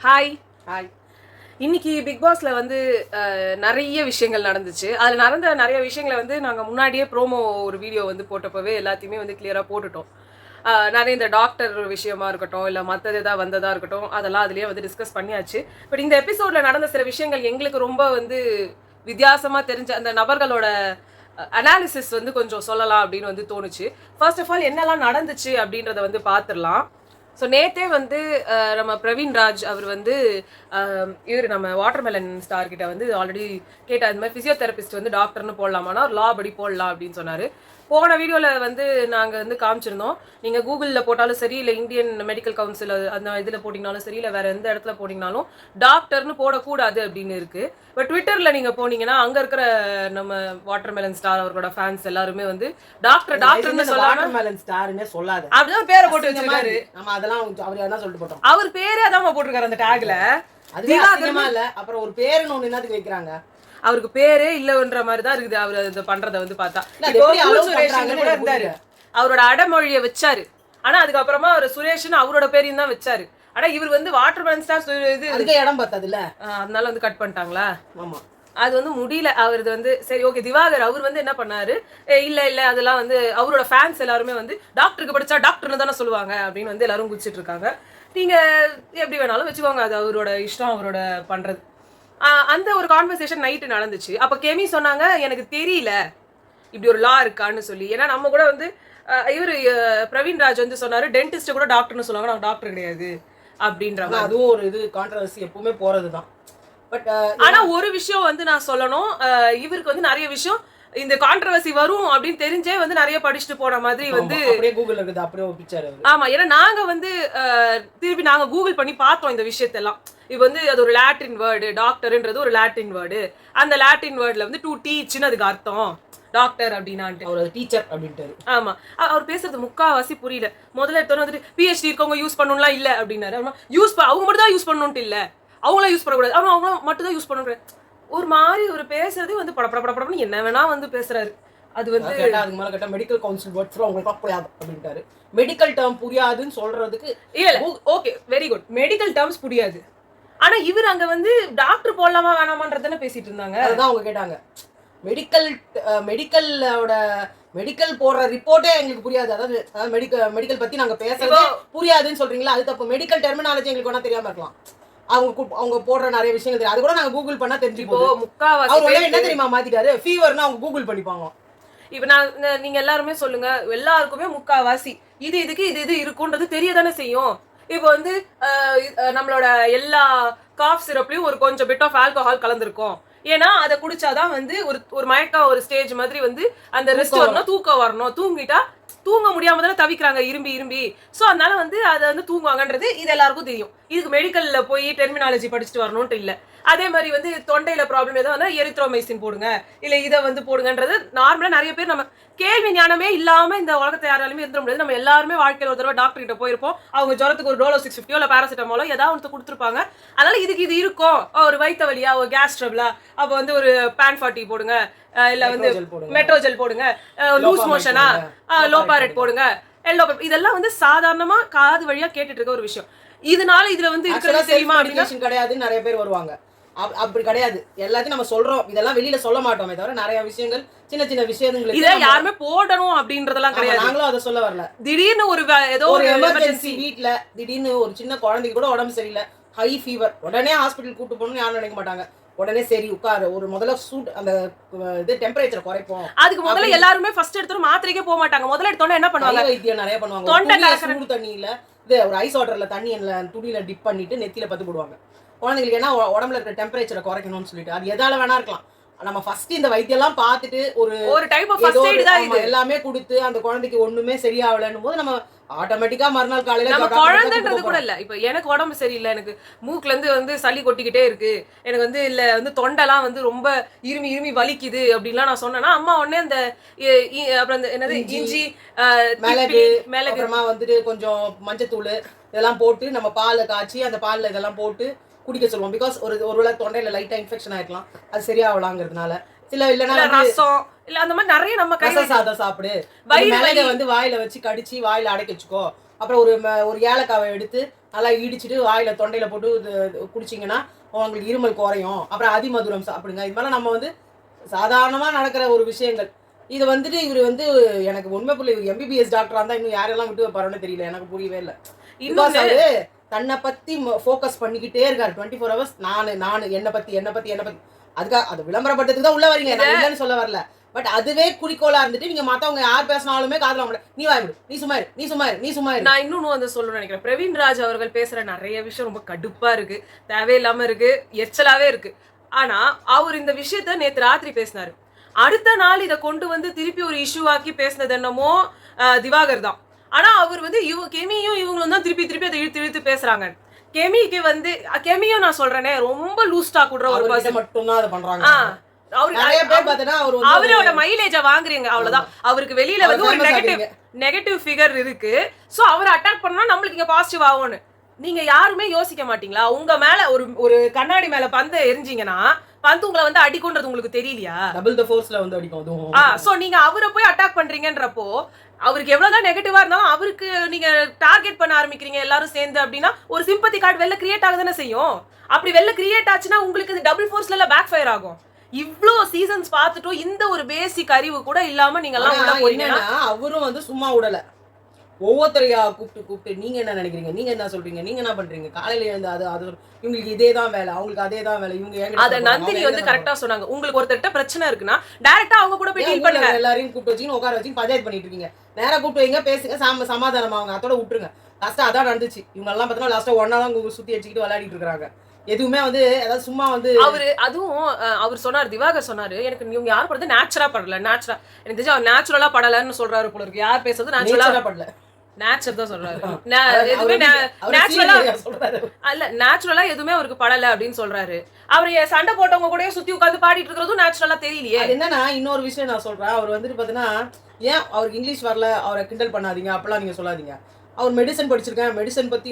Hi. Hi. இன்னைக்கு big பாஸ்ல வந்து நிறைய விஷயங்கள் நடந்துச்சு. அதில் நடந்த நிறைய விஷயங்களை வந்து நாங்கள் முன்னாடியே ப்ரோமோ ஒரு வீடியோ வந்து போட்டப்பவே எல்லாத்தையுமே வந்து கிளியராக போட்டுட்டோம். நிறைய இந்த டாக்டர் விஷயமா இருக்கட்டும், இல்லை மற்றது எதாவது வந்ததாக இருக்கட்டும், அதெல்லாம் அதுலேயே வந்து டிஸ்கஸ் பண்ணியாச்சு. பட் இந்த எபிசோட்ல நடந்த சில விஷயங்கள் எங்களுக்கு ரொம்ப வந்து வித்தியாசமாக தெரிஞ்ச அந்த நபர்களோட அனாலிசிஸ் வந்து கொஞ்சம் சொல்லலாம் அப்படின்னு வந்து தோணுச்சு. ஃபர்ஸ்ட் ஆஃப் ஆல் என்னெல்லாம் நடந்துச்சு அப்படின்றத வந்து பார்த்துடலாம். ஸோ நேற்றே வந்து நம்ம பிரவீன் ராஜ் அவர் வந்து இவர் நம்ம வாட்டர்மெலன் ஸ்டார் கிட்ட வந்து ஆல்ரெடி கேட்டால் இந்த மாதிரி ஃபிசியோதெரபிஸ்ட் வந்து டாக்டர்னு போடலாமான்னா ஒரு லா படி போடலாம் அப்படின்னு சொன்னார். போன வீடியோவில் வந்து நாங்கள் வந்து காமிச்சிருந்தோம். நீங்கள் கூகுளில் போட்டாலும் சரி, இல்லை இந்தியன் மெடிக்கல் கவுன்சில் அந்த இதில் போட்டிங்கனாலும் சரி, இல்லை வேறு எந்த இடத்துல போட்டிங்கனாலும் டாக்டர்னு போடக்கூடாது அப்படின்னு இருக்குது. பட் ட்விட்டரில் நீங்கள் போனீங்கன்னா அங்கே இருக்கிற நம்ம வாட்டர்மெலன் ஸ்டார் அவரோட ஃபேன்ஸ் எல்லாருமே வந்து டாக்டர் டாக்டர்னு வாட்டர்மெலன் ஸ்டார்னே சொல்லாது, அப்படிதான் பேரை போட்டு வச்சிருக்காரு. நம்ம அதெல்லாம் அவர் என்ன சொல்லிட்டு போட்டோம், அவர் பேரே அதான் போட்டிருக்காரு அந்த டேக்ல. அதுவே அசிங்கமா இல்ல? அப்புறம் ஒரு பேருன்னு ஒண்ணு என்னத்துக்கு வைக்கிறாங்க? அவருக்கு பேரே இல்லன்ற மாதிரி தான் இருக்குது அவர் இதை பண்றதை வந்து பார்த்தா. கூட இருந்தாரு, அவரோட அடமொழியை வச்சாரு. ஆனா அதுக்கப்புறமா அவர் சுரேஷ்னு அவரோட பேரையும் தான் வச்சாரு. ஆனா இவர் வந்து வாட்டர்மெலன் ஸ்டார் இது இடம் பார்த்ததுல, அதனால வந்து கட் பண்ணிட்டாங்களா? ஆமா, அது வந்து முடியல. அவரது வந்து சரி ஓகே. திவாகர் அவர் வந்து என்ன பண்ணாரு, இல்ல அதெல்லாம் வந்து அவரோட ஃபேன்ஸ் எல்லாருமே வந்து டாக்டருக்கு படிச்சா டாக்டர்னு தானே சொல்லுவாங்க அப்படின்னு வந்து எல்லாரும் குதிச்சிட்டு இருக்காங்க. நீங்க எப்படி வேணாலும் வச்சுக்கோங்க, அது அவரோட இஷ்டம், அவரோட பண்றது. அந்த ஒரு கான்வர்சேஷன் நைட்டு நடந்துச்சு. அப்ப கெமி சொன்னாங்க எனக்கு தெரியல இப்படி ஒரு லா இருக்கான்னு சொல்லி. ஏன்னா நம்ம கூட வந்து இவர் பிரவீன் ராஜ் வந்து சொன்னாரு டென்டிஸ்ட் கூட டாக்டர்னு சொல்லுவாங்க, நான் டாக்டர் கிடையாது அப்படின்றாங்க. அதுவும் ஒரு இது கான்ட்ரவர்சி எப்பவுமே போறதுதான். பட் ஆனா ஒரு விஷயம் வந்து நான் சொல்லணும், இவருக்கு வந்து நிறைய விஷயம் இந்த கான்ட்ரவர்சி வரும் அப்படின்னு தெரிஞ்சே வந்து நிறைய படிச்சுட்டு போன மாதிரி வந்து அப்படியே கூகுள்ல இருக்குது, அப்படியே பிக்சர். ஆமா, ஏன்னா நாங்க வந்து திருப்பி நாங்க கூகுள் பண்ணி பார்த்தோம் இந்த விஷயத்தெல்லாம். இப்போ வந்து அது ஒரு லாட்டின் வேர்டு, டாக்டர்ன்றது ஒரு லாட்டின் வேர்டு. அந்த லாட்டின் வேர்ட்ல வந்து டு டீச்னு அதுக்கு அர்த்தம், டாக்டர் அப்படின்னான்ட்டு. அவர் டீச்சர் அப்படின்ட்டு. ஆமா, அவர் பேசுறது முக்காவாசி புரியல. முதல்ல எடுத்தோன்னு வந்துட்டு பிஹெச்டி இருக்கவங்க யூஸ் பண்ணணும்லாம் இல்ல அப்படின்னாரு. அவங்க மட்டும் தான் யூஸ் பண்ணணும்ட்டு இல்ல, அவங்களாம் யூஸ் பண்ணக்கூடாது, அவங்க மட்டும் தான் யூஸ் பண்ணக்கூடாது. ஒரு மாதிரி ஒரு பேசுறது வந்து படப்படப்படப்படன்னு என்ன வேணா வந்து பேசுறாரு. அது வந்து அதுக்கு மேல கேட்டா மெடிக்கல் கவுன்சில் வேர்ட்ஸ் உங்களுக்கு புரியாது அப்படின்ட்டாரு. மெடிக்கல் டேர்ம் புரியாதுன்னு சொல்றதுக்கு இல்ல okay very good, medical terms புரியாது. ஆனா இவர் அங்க வந்து டாக்டர் போடலாமா வேணாமான்றதானே பேசிட்டு இருந்தாங்க. அதுதான் அவங்க கேட்டாங்க. மெடிக்கல் போடுற ரிப்போர்ட்டே எங்களுக்கு புரியாது, அதாவது மெடிக்கல் பத்தி நாங்க பேசுறது புரியாதுன்னு சொல்றீங்களா? அது தப்பு. மெடிக்கல் டெர்மினாலஜி எங்களுக்கு ஒன்றும் தெரியாம இருக்கலாம், அவங்க போடுற நிறைய விஷயங்கள் தெரியும், அது கூட நாங்க கூகுள் பண்ணா தெரிஞ்சுப்போம். முக்காவாசி என்ன தெரியுமா மாத்திட்டாரு, ஃபீவர்னா அவங்க கூகுள் பண்ணிப்பாங்க. இப்ப நீங்க எல்லாருமே சொல்லுங்க, எல்லாருக்குமே முக்காவாசி இதுக்கு இது இருக்குன்றது தெரியதானே செய்யும். இப்போ வந்து நம்மளோட எல்லா காஃப் சிரப்லயும் ஒரு கொஞ்சம் பிட் ஆஃப் ஆல்கஹால் கலந்துருக்கும். ஏன்னா அதை குடிச்சாதான் வந்து ஒரு மயக்க ஒரு ஸ்டேஜ் மாதிரி வந்து அந்த ரெஸ்ட் வரணும், தூக்கம் வரணும். தூங்கிட்டா தூங்க முடியாம தானே தவிக்கிறாங்க இரும்பி. ஸோ அதனால வந்து அதை வந்து தூங்குவாங்கன்றது இது எல்லாருக்கும் தெரியும். இதுக்கு மெடிக்கல்ல போய் டெர்மினாலஜி படிச்சுட்டு வரணும்ட்டு இல்லை. அதே மாதிரி வந்து தொண்டையில ப்ராப்ளம் எதாவது வந்து எரித்ரோமைசின் போடுங்க, இல்லை இதை வந்து போடுங்கன்றது நார்மலா நிறைய பேர் நம்ம கேள்வி ஞானமே இல்லாம இந்த உலகத்தை யாராலுமே இருந்துட முடியாது. நம்ம எல்லாருமே வாழ்க்கையில் ஒரு தடவை டாக்டர் கிட்ட போயிருப்போம். அவங்க ஜுரத்துக்கு ஒரு டோலோ 650 இல்லை பேராசிட்டமாலோ ஏதாவது ஒன்று கொடுத்துருப்பாங்க. அதனால இது இருக்கும், ஒரு வயிற்று வலியா, ஒரு கேஸ் ட்ரபிளா, அப்போ வந்து ஒரு பேன் 40 போடுங்க, இல்ல வந்து மெட்ரோஜெல் போடுங்க, லூஸ் மோஷனா லோபாரெட் போடுங்க, இதெல்லாம் வந்து சாதாரணமா காது வழியா கேட்டுட்டு இருக்க ஒரு விஷயம். இதனால இதுல வந்து இருக்கிறது தெரியுமா கிடையாது. நிறைய பேர் வருவாங்க, அப்படி கிடையாது. எல்லாத்தையும் நம்ம சொல்றோம், இதெல்லாம் வெளியில சொல்ல மாட்டோமே தவிர நிறைய விஷயங்கள் சின்ன விஷயங்கள் இத யாருமே போடணும் அப்படின்றதெல்லாம் கிடையாது. நாங்களும் அதை சொல்ல வரல. திடீர்னு ஏதோ ஒரு எமர்ஜென்சி வீட்டுல திடீர்னு ஒரு சின்ன குழந்தைக்கு கூட உடம்பு சரியில்லை, ஹை ஃபீவர், உடனே ஹாஸ்பிட்டல் கூட்டு போகணும்னு யாரும் நினைக்க மாட்டாங்க. உடனே சரி உட்காரு, ஒரு முதல்ல சூட் அந்த இது டெம்பரேச்சர் குறைப்போம். அதுக்கு முதல்ல எல்லாருமே ஃபர்ஸ்ட் எடுத்து மாத்திரைக்கே போக மாட்டாங்க. முதல்ல எடுத்தோன்னே என்ன பண்ணுவாங்க, வைத்தியம் நிறைய பண்ணுவாங்க. சூடு தண்ணியில இது ஒரு ஐஸ் வாட்டர்ல தண்ணி துணியில டிப் பண்ணிட்டு நெத்தியில பத்து போடுவாங்க குழந்தைங்களுக்கு. ஏன்னா உடம்புல இருக்கிற டெம்பரேச்சரை குறைக்கணும்னு சொல்லிட்டு. அது எதால வேணா இருக்கலாம். நம்ம ஃபர்ஸ்ட் இந்த வைத்தியம் எல்லாம் பார்த்துட்டு ஒரு டைப் ஆஃப் ஃபர்ஸ்ட் எய்ட் தான் இது எல்லாமே கொடுத்து அந்த குழந்தைக்கு ஒண்ணுமே சரியாகலன்னு போது நம்ம ஆட்டோமேட்டிக்கா மறுநாள் காலையில நம்ம குழந்தைன்றது கூட இல்ல. இப்ப எனக்கு உடம்பு சரியில்லை, எனக்கு மூக்குல இருந்து வந்து சளி கொட்டிக்கிட்டே இருக்கு, எனக்கு வந்து இல்ல வந்து தொண்டெல்லாம் வந்து ரொம்ப இருமி வலிக்குது அப்படின்லாம் நான் சொன்னேன்னா அம்மா உடனே அந்த அப்புறம் என்னது இஞ்சி மிளகு அப்புறமா வந்துட்டு கொஞ்சம் மஞ்சத்தூள் இதெல்லாம் போட்டு நம்ம பாலை காய்ச்சி அந்த பால்ல இதெல்லாம் போட்டு குடிக்க சொல்லுவோம். பிகாஸ் ஒருவேளை தொண்டையில லைட்டா இன்ஃபெக்ஷன் ஆயிருக்கலாம், அது சரியாகலாங்கிறதுனால. சில இல்லைன்னா ரசம் இல்ல அந்த மாதிரி நிறைய நம்ம சாதம் சாப்பிடு, மிளகை வந்து வாயில வச்சு கடிச்சு வாயில அடைக்க வச்சுக்கோ, அப்புறம் ஒரு ஏலக்காவை எடுத்து நல்லா இடிச்சிட்டு வாயில தொண்டையில போட்டு குடிச்சிங்கன்னா உங்களுக்கு இருமல் குறையும். அப்புறம் அதிமதுரம் சாப்பிடுங்க. இது மாதிரிலாம் நம்ம வந்து சாதாரணமா நடக்கிற ஒரு விஷயங்கள். இது வந்துட்டு இவர் வந்து எனக்கு உண்மை புரியல. இவர் எம்பிபிஎஸ் டாக்டரா இருந்தா இன்னும் யாரெல்லாம் விட்டு வைப்பாருன்னு தெரியல. எனக்கு புரியவே இல்லை. இன்னொரு தன்னை பத்தி ஃபோக்கஸ் பண்ணிக்கிட்டே இருக்காரு 24 ஹவர்ஸ். நான் என்னை பத்தி அதுக்காக அது விளம்பரப்பட்டதுக்கு தான் உள்ள வரீங்க. நான் இல்லைன்னு சொல்ல வரல. பட் அதுவே குறிக்கோளா இருந்துட்டு நீங்க மத்தவங்க யார் பேசினாலுமே காதுல வாங்க, நீ வாய்விடு, நீ சும்மா இரு. நான் இன்னொன்னு வந்து சொல்லணும்னு நினைக்கிறேன். பிரவீன் ராஜ் அவர்கள் பேசுற நிறைய விஷயம் ரொம்ப கடுப்பா இருக்கு, தேவையில்லாம இருக்கு, எச்சலாவே இருக்கு. ஆனா அவர் இந்த விஷயத்த நேத்து ராத்திரி பேசினாரு. அடுத்த நாள் இதை கொண்டு வந்து திருப்பி ஒரு இஷ்யூ ஆக்கி பேசினது என்னமோ திவாகர் தான். ஆனா அவர் வந்து கெமியும் இவங்களும் தான் திருப்பி அதை இழுத்து பேசுறாங்க. கெமிக்கு வந்து கெமியும் நான் சொல்றேனே ரொம்ப லூஸ் டாக் விடுற ஒரு பர்சன் மட்டும் தான் அதை பண்றாங்க. அவரோட மைலேஜ வாங்குறீங்க, அவ்வளவுதான். அவருக்கு வெளியில வந்து ஒரு நெகட்டிவ் ஃபிகர் இருக்கு. சோ அவர் அட்டாக் பண்ணா நம்மளுக்கு இங்க பாசிட்டிவ் ஆகும்னு நீங்க யாருமே யோசிக்க மாட்டீங்களா? உங்க மேல ஒரு கண்ணாடி மேல பந்து எரிஞ்சீங்கன்னா பந்து உங்களை வந்து அடிக்கும்ன்றது உங்களுக்கு தெரியலையா? டபுள் தி ஃபோர்ஸ்ல வந்து அடிக்கும். சோ நீங்க அவரை போய் அட்டாக் பண்றீங்கன்றப்போ அவருக்கு எவ்வளவுதான் நெகட்டிவா இருந்தாலும் அவருக்கு நீங்க டார்கெட் பண்ண ஆரம்பிக்கிறீங்க எல்லாரும் சேர்ந்து அப்படின்னா ஒரு சிம்பத்தி கார்டு வெளில கிரியேட் ஆகுதானே செய்யும். அப்படி வெளில கிரியேட் ஆச்சுன்னா உங்களுக்கு டபுள் ஃபோர்ஸ்ல பேக் ஃபயர் ஆகும். இவ்ளோ சீசன்ஸ் பார்த்துட்டும் இந்த ஒரு பேசிக் அறிவு கூட இல்லாம நீங்க எல்லாம் உள்ள போறீங்கன்னா அவரும் வந்து சும்மா விடல. ஒவ்வொருத்தரையா கூப்பிட்டு நீங்க என்ன நினைக்கிறீங்க, நீங்க என்ன சொல்றீங்க, நீங்க என்ன பண்றீங்க, காலையில எழுந்து அது இவங்களுக்கு இதேதான் வேலை, அவங்களுக்கு அதேதான் வேலை, இவங்க அத நந்தினி வந்து கரெக்டா சொன்னாங்க. உங்களுக்கு ஒருத்தர்ட்ட பிரச்சனை இருக்குன்னா டைரக்டா அவங்க கூட போய் டீல் பண்ணுங்க. எல்லாரையும் கூப்பிட்டு வச்சு உட்கார வச்சு பஞ்சாயத்து பண்ணிட்டு இருக்கீங்க. நேரா கூப்பிட்டு வைங்க, பேசுங்க, சமாதானம் அவங்க அதோட விட்டுருங்க. லாஸ்டா அதான் நடந்துச்சு. இவங்க எல்லாம் பார்த்தா லாஸ்டா ஒன்னா தான் சுத்தி அடிச்சுக்கிட்டு விளையாடிட்டு இருக்காங்க. எதுவுமே வந்து அதாவது சும்மா வந்து அதுவும் அவர் சொன்னார், திவாகர் சொன்னாரு, எனக்கு இவங்க யார் படுறது நேச்சுரலா படல, எனக்கு தெரிஞ்சு அவர் நேச்சுரலா படலன்னு சொல்றாரு போல இருக்கு. யார் பேசுறது நேச்சுரலா படல, நேச்சர் தான் சொல்றாரு. எதுவுமே நேச்சுரலா எதுவுமே அவருக்கு படல அப்படின்னு சொல்றாரு. அவரு சண்டை போட்டவங்க கூட சுத்தி உட்காந்து பாடிட்டு இருக்கிறதும் நேச்சுரலா தெரியலையே. என்னன்னா இன்னொரு விஷயம் நான் சொல்றேன். அவர் வந்துட்டு பாத்தீங்கன்னா ஏன் அவருக்கு இங்கிலீஷ் வரல, அவரை கிண்டல் பண்ணாதீங்க அப்பெல்லாம் நீங்க சொல்லாதீங்க. அவர் மெடிசன் படிச்சிருக்கேன், மெடிசன் பத்தி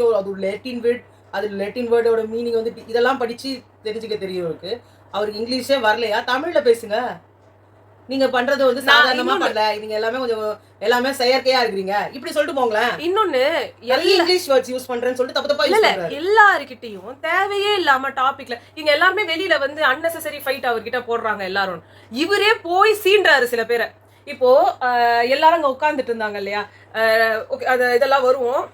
அது லெட்டின் வேர்டோட மீனிங் வந்து இதெல்லாம் படிச்சு தெரிஞ்சுக்க தெரியும் இருக்கு. அவருக்கு இங்கிலீஷே வரலையா, தமிழ்ல பேசுங்க. நீங்க பண்றது வந்து சாதாரணமா பண்ணல, நீங்க எல்லாமே செயற்கையா இருக்கீங்க இப்படி சொல்லிட்டு போங்களேன். இன்னொன்னு இங்கிலீஷ் வேர்ட்ஸ் யூஸ் பண்றேன்னு சொல்லிட்டு தப்பு இல்ல எல்லார்கிட்டயும் தேவையே இல்லாம டாபிக்ல இங்க எல்லாருமே வெளியில வந்து அன்னெசரி ஃபைட் அவர்கிட்ட போடுறாங்க எல்லாரும். இவரே போய் சீன்றாரு சில பேரை. இப்போ எல்லாரும் அங்க உட்கார்ந்துட்டு இருந்தாங்க இல்லையா, இதெல்லாம் வருவோம்.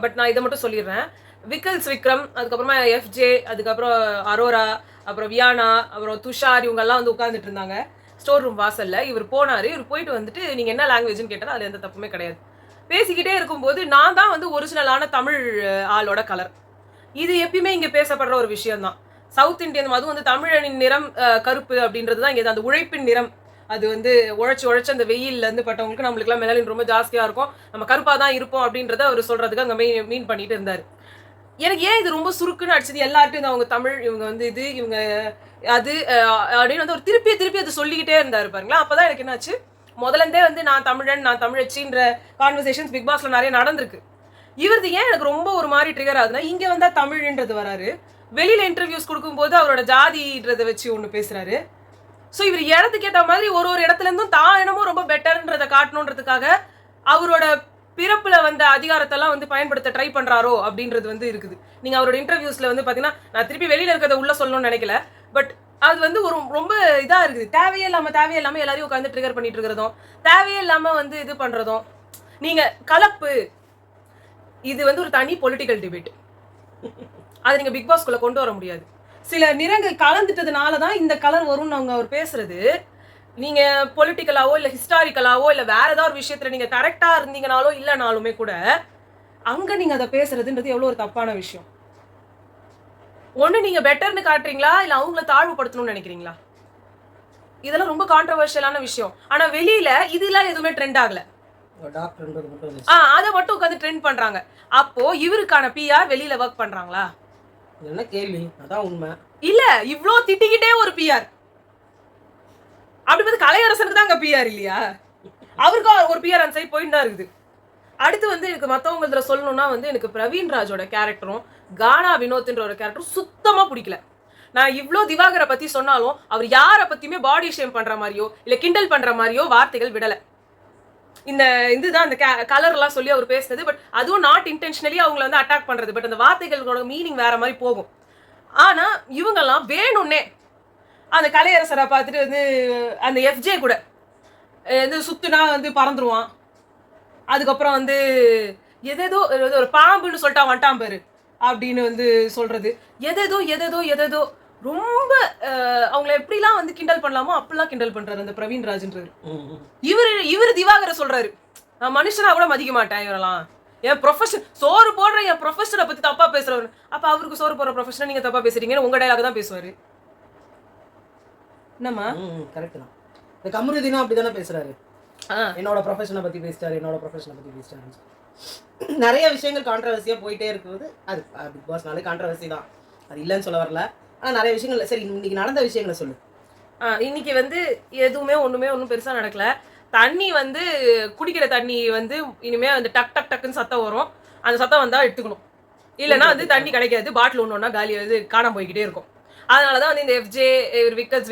பட் நான் இதை மட்டும் சொல்லிடுறேன். விக்ரம், அதுக்கப்புறமா எஃப்ஜே, அதுக்கப்புறம் அரோரா, அப்புறம் வியானா, அப்புறம் துஷார், இவங்க எல்லாம் வந்து உட்கார்ந்துட்டு இருந்தாங்க ஸ்டோர் ரூம் வாசல்ல. இவர் போனாரு. இவர் போயிட்டு வந்துட்டு நீங்க என்ன லாங்குவேஜ்னு கேட்டாலும் அதுல எந்த தப்புமே கிடையாது. பேசிக்கிட்டே இருக்கும்போது நான் தான் வந்து ஒரிஜினலான தமிழ் ஆளோட கலர். இது எப்பயுமே இங்க பேசப்படுற ஒரு விஷயம் தான். சவுத் இந்தியன் அதுவும் வந்து தமிழனின் நிறம் கருப்பு அப்படின்றது தான் இங்க அந்த உழைப்பின் நிறம். அது வந்து உழைச்சு அந்த வெயில்ல இருந்து பட்டவங்களுக்கு நம்மளுக்கு எல்லாம் மெலனின் ரொம்ப ஜாஸ்தியா இருக்கும், நம்ம கருப்பா தான் இருப்போம் அப்படின்றத அவர் சொல்றதுக்கு அங்க மீன் பண்ணிட்டு இருந்தாரு. எனக்கு ஏன் இது ரொம்ப சுருக்குன்னு அடிச்சது, எல்லார்ட்டும் அவங்க தமிழ், இவங்க வந்து இது, இவங்க அது அப்படின்னு வந்து ஒரு திருப்பி அதை சொல்லிக்கிட்டே இருந்தாரு பாருங்களா. அப்பதான் எனக்கு என்னாச்சு, முதல்ல இருந்தே வந்து நான் தமிழன் நான் தமிழச்சின்ற கான்வர்சேஷன்ஸ் பிக் பாஸ்ல நிறைய நடந்திருக்கு. இவரது ஏன் எனக்கு ரொம்ப ஒரு மாதிரி ட்ரிகர் ஆகுதுன்னா, இங்க வந்தா தமிழ்ன்றது வராரு, வெளியில இன்டர்வியூஸ் கொடுக்கும்போது அவரோட ஜாதின்றதை வச்சு ஒண்ணு பேசுறாரு. ஸோ இவர் இடத்துக்கு ஏற்ற மாதிரி ஒரு இடத்துல இருந்தும் தான் என்னமோ ரொம்ப பெட்டர்ன்றதை காட்டணுன்றதுக்காக அவரோட பிறப்புல வந்த அதிகாரத்தெல்லாம் வந்து பயன்படுத்த ட்ரை பண்றாரோ அப்படின்றது வந்து இருக்குது. நீங்க அவரோட இன்டர்வியூஸ்ல வந்து பாத்தீங்கன்னா, நான் திருப்பி வெளியில இருக்கிறத உள்ள சொல்லணும்னு நினைக்கல, பட் அது வந்து ஒரு ரொம்ப இதா இருக்குது. தேவையே இல்லாம எல்லாரையும் உட்காந்து ட்ரிகர் பண்ணிட்டு இருக்கிறதும், தேவையே இல்லாம வந்து இது பண்றதும். நீங்க கலப்பு, இது வந்து ஒரு தனி பொலிட்டிக்கல் டிபேட். அது நீங்க பிக் பாஸ்குள்ள கொண்டு வர முடியாது. சில நிறங்கள் கலந்துட்டதுனாலதான் இந்த கலர் வரும்னு அவர் பேசுறது. நீங்க பொலிட்டிக்கலாவோ இல்ல ஹிஸ்டாரிக்கலாவோ இல்ல வேற ஏதாவது ஒரு விஷயத்துல நீங்க கரெக்டா இருந்தீங்கனாலோ இல்லனாலுமே கூட அங்க நீங்க அதை பேசுறதுன்றது எவ்வளவு ஒரு தப்பான விஷயம். ஒண்ணு நீங்க பெட்டர்னு காட்டுறீங்களா இல்ல அவங்கள தாழ்வுபடுத்தணும்னு நினைக்கிறீங்களா? இதெல்லாம் ரொம்ப கான்ட்ரோவர்ஷியலான விஷயம். ஆனா வெளியில இதெல்லாம் எதுவுமே ட்ரெண்ட் ஆகல. அதை மட்டும் உட்காந்து ட்ரெண்ட் பண்றாங்க. அப்போ இவருக்கான பிஆர் வெளியில ஒர்க் பண்றாங்களா? என்ன கேள்வி, அதான் உண்மை. இல்ல இவ்ளோ திட்டிக்கிட்டே ஒரு பிஆர் அப்படி பார்த்து கலையரசனுக்கு தான் அங்க பிஆர் இல்லையா? அவருக்கு ஒரு பிஆர் அந்த சைட் போயிட்டு தான் இருக்குது. அடுத்து வந்து எனக்கு மத்தவங்க சொல்லணும்னா வந்து எனக்கு பிரவீன் ராஜோட கேரக்டரும் கானா வினோத்ன்ற ஒரு கேரக்டரும் சுத்தமா பிடிக்கல. நான் இவ்ளோ திவாகரை பத்தி சொன்னாலும் அவர் யாரை பத்தியுமே பாடி ஷேம் பண்ற மாதிரியோ இல்ல கிண்டல் பண்ற மாதிரியோ வார்த்தைகள் விடல. இந்த இதுதான் அந்த கலர் எல்லாம் சொல்லி அவர் பேசுனது. பட் அதுவும் நாட் இன்டென்ஷனலி அவங்கள வந்து அட்டாக் பண்றது. பட் அந்த வார்த்தைகளோட மீனிங் வேற மாதிரி போகும். ஆனா இவங்கெல்லாம் வேணும்னே அந்த கலையரசரை பார்த்துட்டு வந்து அந்த எஃப்ஜே கூட வந்து சுத்துனா வந்து பறந்துருவான். அதுக்கப்புறம் வந்து எதேதோ ஒரு பாம்புன்னு சொல்லிட்டா வந்துட்டான் பாரு அப்படின்னு வந்து சொல்றது. எதேதோ ரொம்ப அவங்கள எப்படிலாம் வந்து கிண்டல் பண்ணலாமோ அப்படிலாம் கிண்டல் பண்றாரு அந்த பிரவீன் ராஜ்ன்றாரு. இவரு திவாகரை சொல்றாரு, நான் மனுஷனா கூட மதிக்க மாட்டேன் இவரெல்லாம், என் ப்ரொஃபஷன் சோறு போடுற என் ப்ரொஃபஷனை பத்தி தப்பா பேசுறவரு. அப்ப அவருக்கு சோறு போடுற ப்ரொஃபஷனை நீங்க தப்பா பேசுறீங்கன்னு உங்க டைலாக் தான் பேசுவாரு. என்னம்மா கரெக்ட் தான். இந்த கமருதீனும் அப்படிதானே பேசுறாரு, என்னோட ப்ரொஃபஷனை பத்தி பேசிட்டாரு. நிறைய விஷயங்கள் கான்ட்ரவர்சியா போயிட்டே இருக்குது. அது பிக் பாஸ்னாலே கான்ட்ரவர்சி தான், அது இல்லைன்னு சொல்ல வரல. ஆனா நிறைய விஷயங்கள். சரி, இன்னைக்கு நடந்த விஷயங்களை சொல்லு. இன்னைக்கு வந்து எதுவுமே ஒன்றும் பெருசா நடக்கல. தண்ணி வந்து குடிக்கிற தண்ணி வந்து இனிமே வந்து டக் டக் டக்குன்னு சத்தம் வரும். அந்த சத்தம் வந்தா எடுத்துக்கணும், இல்லைன்னா வந்து தண்ணி கிடைக்காது. பாட்டில் ஒன்று ஒன்றா காலி வந்து காணாம போய்கிட்டே இருக்கும். அதனாலதான் வந்து இந்த எஃப்ஜே,